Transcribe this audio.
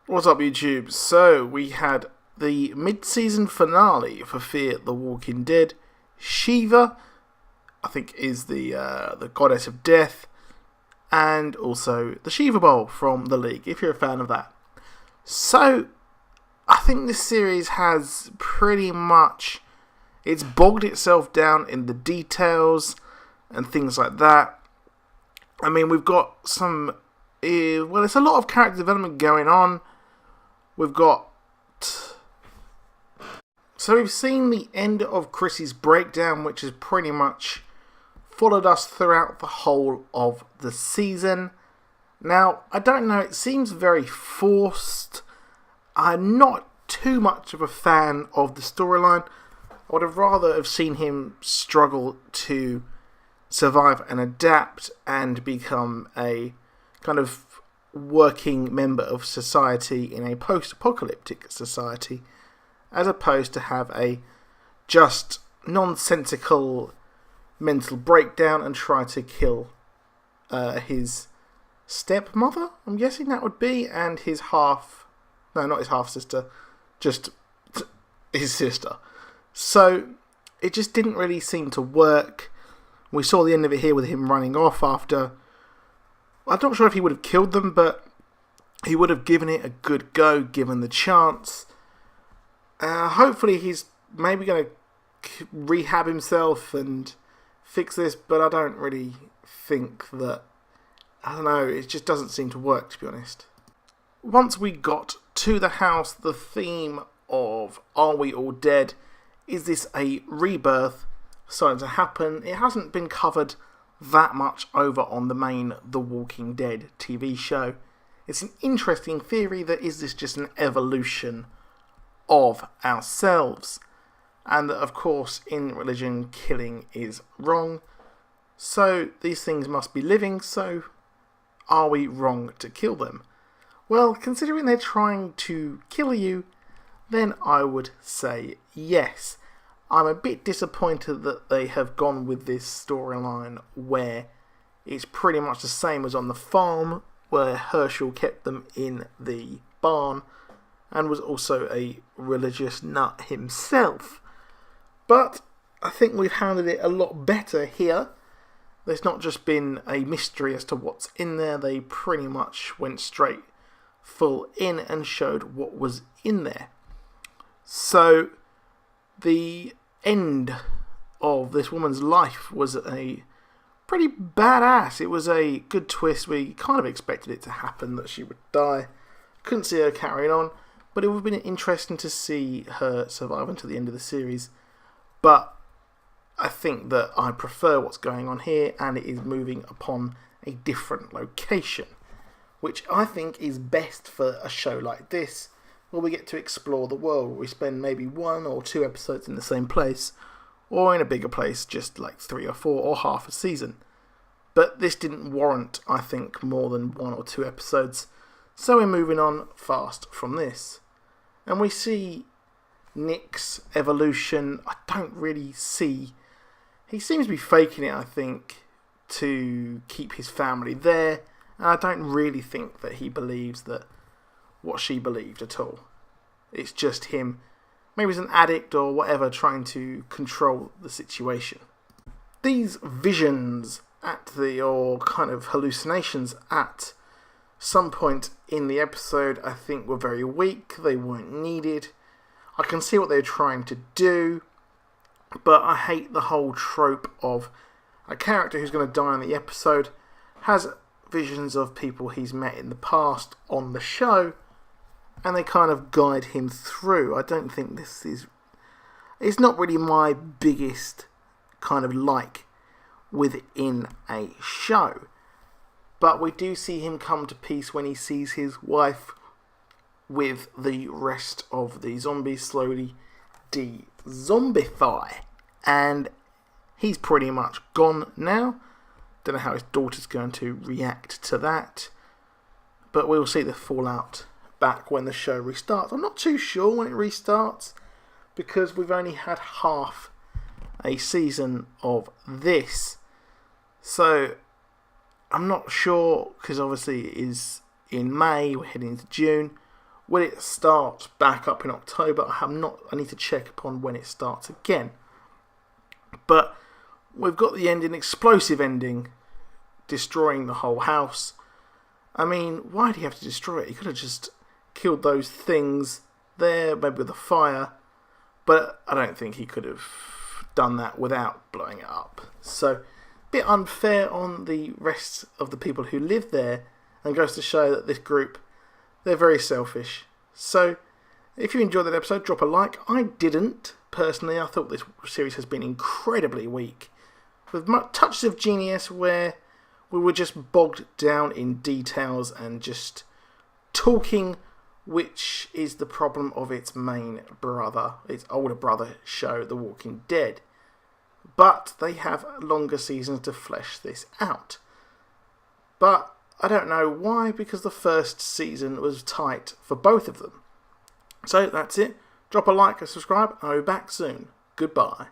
What's up, YouTube? So, we had the mid-season finale for Fear the Walking Dead. Shiva, I think, is the goddess of death, and also the Shiva Bowl from the League, if you're a fan of that. So, I think this series has pretty much, it's bogged itself down in the details and things like that. I mean, we've got some, it's a lot of character development going on. We've got... So we've seen the end of Chrissys' breakdown, which has pretty much followed us throughout the whole of the season. Now, I don't know, it seems very forced. I'm not too much of a fan of the storyline. I would have rather have seen him struggle to survive and adapt and become a kind of working member of society in a post-apocalyptic society, as opposed to have a just nonsensical mental breakdown and try to kill his stepmother, I'm guessing that would be, and his not his half-sister, just his sister. So it just didn't really seem to work. We saw the end of it here with him running off after... I'm not sure if he would have killed them, but he would have given it a good go, given the chance. Hopefully he's maybe going to rehab himself and fix this, but I don't really think that... I don't know, it just doesn't seem to work, to be honest. Once we got to the house, the theme of Are We All Dead? Is this a rebirth starting to happen? It hasn't been covered that much over on the main The Walking Dead TV show. It's an interesting theory that is this just an evolution of ourselves, and that of course in religion killing is wrong, so these things must be living, so are we wrong to kill them? Well, considering they're trying to kill you, then I would say yes. I'm a bit disappointed that they have gone with this storyline where it's pretty much the same as on the farm, where Herschel kept them in the barn and was also a religious nut himself. But I think we've handled it a lot better here. There's not just been a mystery as to what's in there, they pretty much went straight full in and showed what was in there. So the end of this woman's life was a pretty badass. It was a good twist. We kind of expected it to happen, that she would die. Couldn't see her carrying on, but it would have been interesting to see her survive until the end of the series. But I think that I prefer what's going on here, and it is moving upon a different location, which I think is best for a show like this, where we get to explore the world, where we spend maybe 1 or 2 episodes in the same place, or in a bigger place, just like 3 or 4 or half a season. But this didn't warrant, I think, more than 1 or 2 episodes, so we're moving on fast from this. And we see Nick's evolution. I don't really see... He seems to be faking it, I think, to keep his family there, and I don't really think that he believes that what she believed at all. It's just him, maybe he's an addict or whatever, trying to control the situation. These visions or kind of hallucinations at some point in the episode, I think, were very weak. They weren't needed. I can see what they're trying to do, but I hate the whole trope of a character who's going to die in the episode has visions of people he's met in the past on the show, and they kind of guide him through. I don't think this is... It's not really my biggest kind of like within a show. But we do see him come to peace when he sees his wife with the rest of the zombies slowly de-zombify. And he's pretty much gone now. Don't know how his daughter's going to react to that. But we'll see the fallout back when the show restarts. I'm not too sure when it restarts, because we've only had half a season of this. So I'm not sure, because obviously it is in May, we're heading into June. Will it start back up in October? I need to check upon when it starts again. But we've got the ending, explosive ending, destroying the whole house. I mean, why did he have to destroy it? He could have just killed those things there, maybe with a fire. But I don't think he could have done that without blowing it up. So, a bit unfair on the rest of the people who live there, and goes to show that this group, they're very selfish. So, if you enjoyed that episode, drop a like. I didn't, personally. I thought this series has been incredibly weak, with touches of genius where we were just bogged down in details and just talking, which is the problem of its main brother, its older brother show, The Walking Dead. But they have longer seasons to flesh this out. But I don't know why, because the first season was tight for both of them. So that's it. Drop a like and subscribe. I'll be back soon. Goodbye.